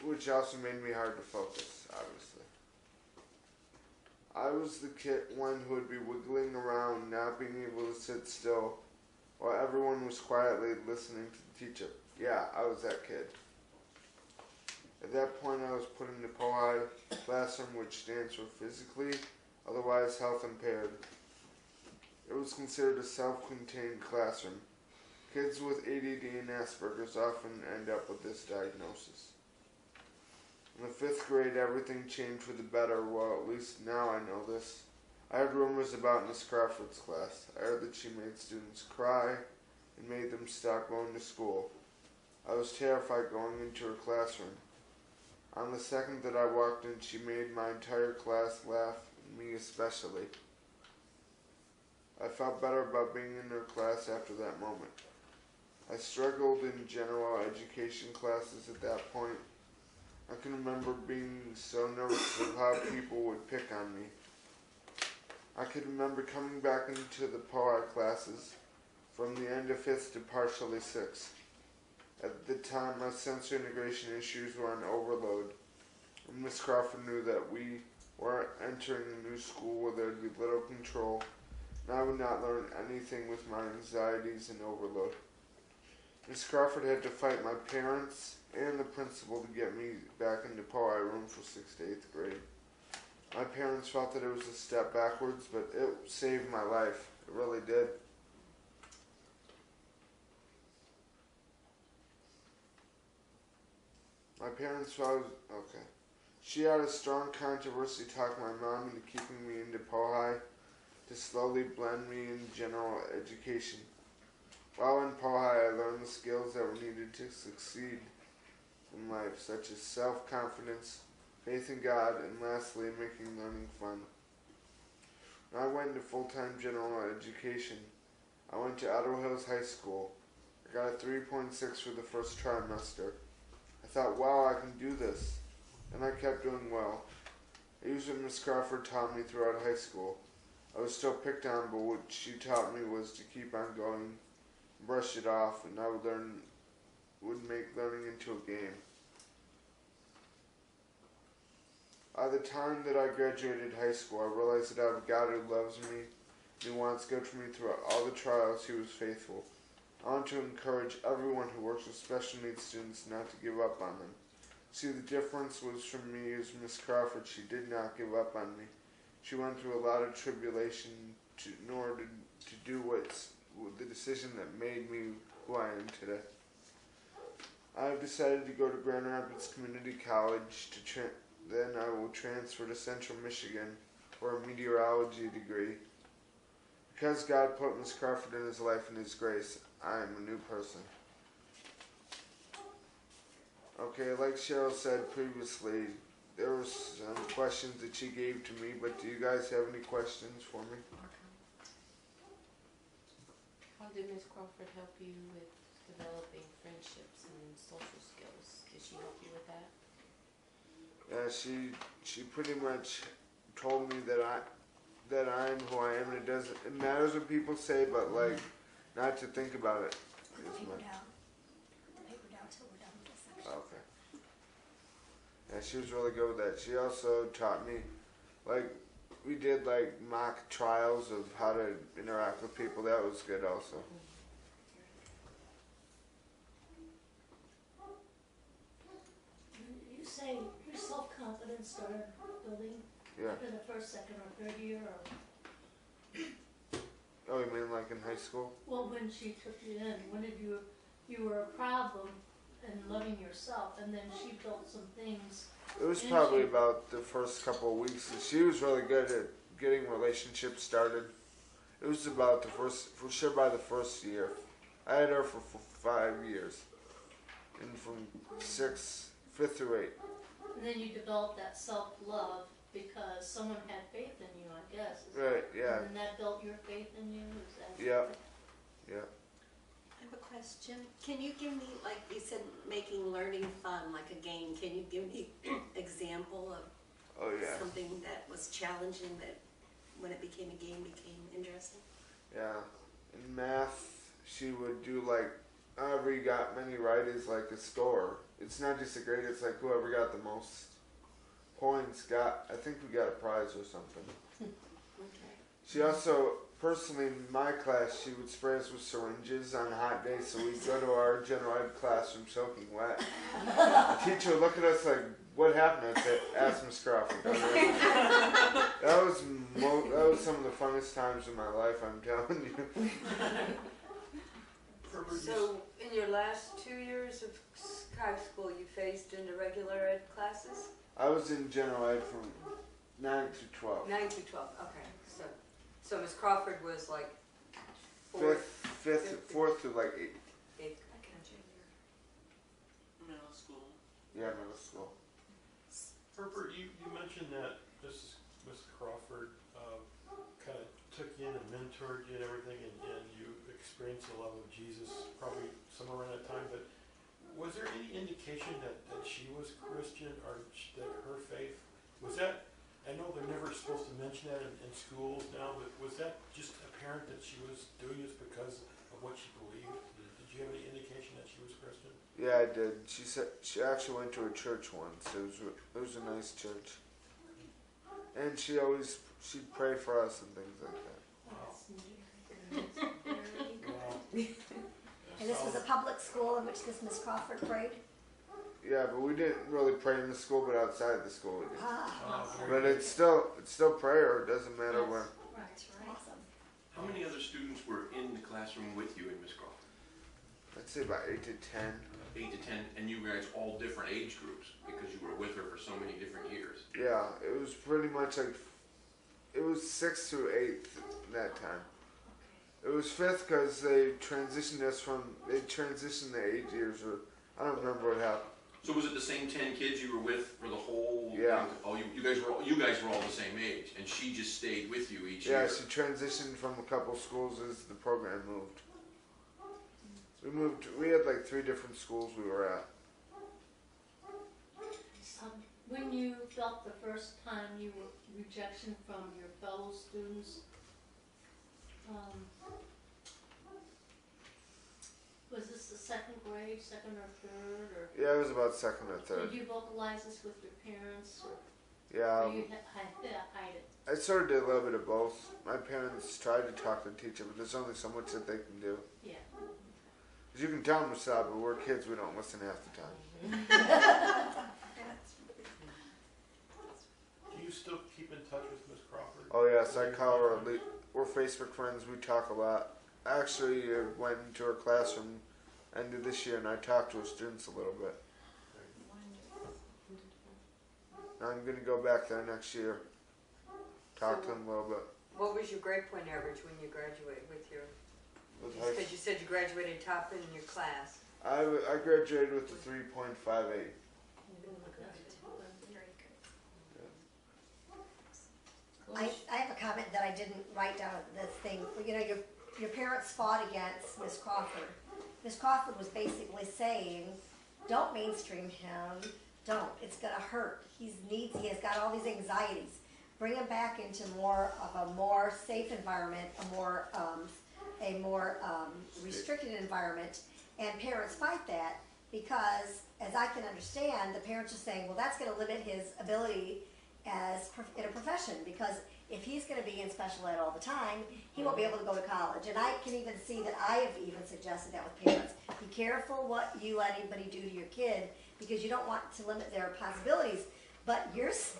which also made me hard to focus, obviously. I was the one who would be wiggling around, not being able to sit still, while everyone was quietly listening to the teacher. Yeah, I was that kid. At that point, I was put into POI classroom, which stands for physically, otherwise health impaired. It was considered a self-contained classroom. Kids with ADD and Asperger's often end up with this diagnosis. In the 5th grade, everything changed for the better. Well, at least now I know this. I heard rumors about Miss Crawford's class. I heard that she made students cry and made them stop going to school. I was terrified going into her classroom. On the second that I walked in, she made my entire class laugh, me especially. I felt better about being in her class after that moment. I struggled in general education classes at that point. I can remember being so nervous of how people would pick on me. I could remember coming back into the POI classes from the end of 5th to partially 6th. At the time, my sensory integration issues were on overload, and Miss Crawford knew that we were entering a new school where there would be little control, and I would not learn anything with my anxieties and overload. Miss Crawford had to fight my parents and the principal to get me back into POI room for 6th to 8th grade. My parents felt that it was a step backwards, but it saved my life. It really did. My parents felt, okay. She had a strong controversy talking my mom into keeping me into POI to slowly blend me in general education. While in POI, I learned the skills that were needed to succeed in life, such as self-confidence, faith in God, and lastly, making learning fun. When I went into full-time general education, I went to Ottawa Hills High School. I got a 3.6 for the first trimester. I thought, wow, I can do this, and I kept doing well. I used what Miss Crawford taught me throughout high school. I was still picked on, but what she taught me was to keep on going, brush it off, and I would make learning into a game. By the time that I graduated high school, I realized that I have a God who loves me and who wants good for me throughout all the trials. He was faithful. I want to encourage everyone who works with special needs students not to give up on them. See, the difference was from me as Miss Crawford. She did not give up on me. She went through a lot of tribulation in order to do the decision that made me who I am today. I have decided to go to Grand Rapids Community College then I will transfer to Central Michigan for a meteorology degree. Because God put Miss Crawford in his life and his grace, I am a new person. Okay, like Cheryl said previously, there were some questions that she gave to me, but do you guys have any questions for me? How did Miss Crawford help you with developing friendships and social skills? Did she help you with that? Yeah, she pretty much told me that I'm who I am, and it matters what people say, but like not to think about it. Put the paper down. Put the paper down till we're done with this section. Okay. Yeah, she was really good with that. She also taught me, like, we did like mock trials of how to interact with people. That was good also. You say your self-confidence started building Yeah. in the first, second, or third year, or Oh, you mean like in high school? well, when she took you in, when did you were a problem and loving yourself, and then she built some things. It was And probably she- about the first couple of weeks. She was really good at getting relationships started. It was about for sure by the first year. I had her for 5 years. And from 5th through 8th. And then you developed that self-love because someone had faith in you, I guess. Right, yeah. And that built your faith in you? Is that Yeah. Yeah. I have a question. Can you give me, like you said, making learning fun, like a game? Can you give me an example of Oh, yeah. something that was challenging that when it became a game became interesting? Yeah. In math, she would do like, however you got many right is like a score. it's not just a grade, it's like whoever got the most points got, I think we got a prize or something. Okay. She also, personally in my class, she would spray us with syringes on hot days, so we'd go to our general ed classroom soaking wet. The teacher would look at us like, what happened? I'd say, ask Miss Crawford. That was some of the funnest times of my life, I'm telling you. So, in your last 2 years of high school, you phased into regular ed classes? I was in general ed from 9 to 12. 9 through 12, okay. So Miss Crawford was like Fourth to like 8th. eighth. Middle school. Yeah, middle school. Herbert, you mentioned that Miss Crawford kind of took you in and mentored you and everything, and you experienced the love of Jesus probably somewhere around that time, but was there any indication that she was Christian or that her faith, was that, I know they're never supposed to mention that in schools now, but was that just apparent that she was doing this because of what she believed? Did you have any indication that she was Christian? Yeah, I did. She said she actually went to a church once. It was a nice church, and she'd pray for us and things like that. And this was a public school in which this Miss Crawford prayed? Yeah, but we didn't really pray in the school, but outside of the school we did. But Very it's still prayer. It doesn't matter Yes. where. Right. Awesome. How many other students were in the classroom with you and Miss Crawford? I'd say about 8 to 10. 8 to 10, and you guys all different age groups because you were with her for so many different years. Yeah, it was pretty much like it was 6th through 8th that time. It was 5th because they transitioned the 8 years, or I don't remember what happened. So was it the same 10 kids you were with for the whole? Yeah. Oh, you guys were all the same age, and she just stayed with you each Yeah, year. she transitioned from a couple schools as the program moved. We had like 3 different schools we were at. When you felt the first time you were rejection from your fellow students, was this the second grade, second or third, or Yeah, it was about 2nd or 3rd. did you vocalize this with your parents, or Yeah, you hide it? I sort of did a little bit of both. My parents tried to talk to the teacher, but there's only so much that they can do. Yeah. As you can tell them to stop, but we're kids, we don't listen half the time. Do you still keep in touch with Miss Crawford? Oh yes, I call her. We're Facebook friends. We talk a lot. I actually went into her classroom end of this year, and I talked to her students a little bit. Now I'm gonna go back there next year. Talk to them a little bit. What was your grade point average when you graduated with your, With high because you said you graduated top in your class. I graduated with a 3.58. I have a comment that I didn't write down this thing. You know, your parents fought against Miss Crawford. Miss Crawford was basically saying, don't mainstream him. Don't. It's gonna hurt. He has got all these anxieties. Bring him back into more of a more safe environment, a more restricted environment. And parents fight that because, as I can understand, the parents are saying, well, that's going to limit his ability in a profession, because if he's going to be in special ed all the time, he won't be able to go to college. And I can even see that I have even suggested that with parents. Be careful what you let anybody do to your kid, because you don't want to limit their possibilities. But this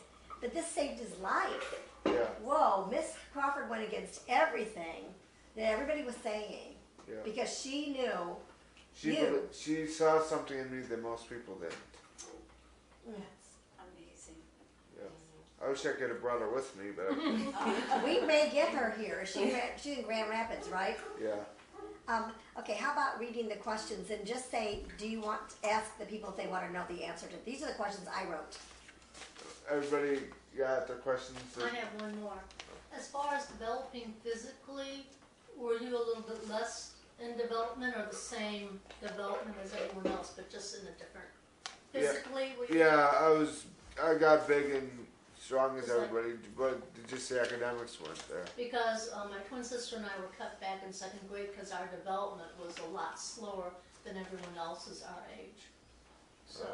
saved his life. Yeah. Whoa, Miss Crawford went against everything that everybody was saying, Yeah. because she knew. She saw something in me that most people didn't. That's amazing. Yeah. I wish I could have brought her with me, but We may get her here. She's in Grand Rapids, right? yeah. Okay, how about reading the questions and just say, do you want to ask the people if they want to know the answer to? These are the questions I wrote. Everybody got their questions? I have one more. As far as developing physically, were you a little bit less in development, or the same development as everyone else, but just in a different? Physically, were you? Yeah, I got big and strong as Is that- everybody, but just the academics weren't there. Because my twin sister and I were cut back in second grade because our development was a lot slower than everyone else's our age. So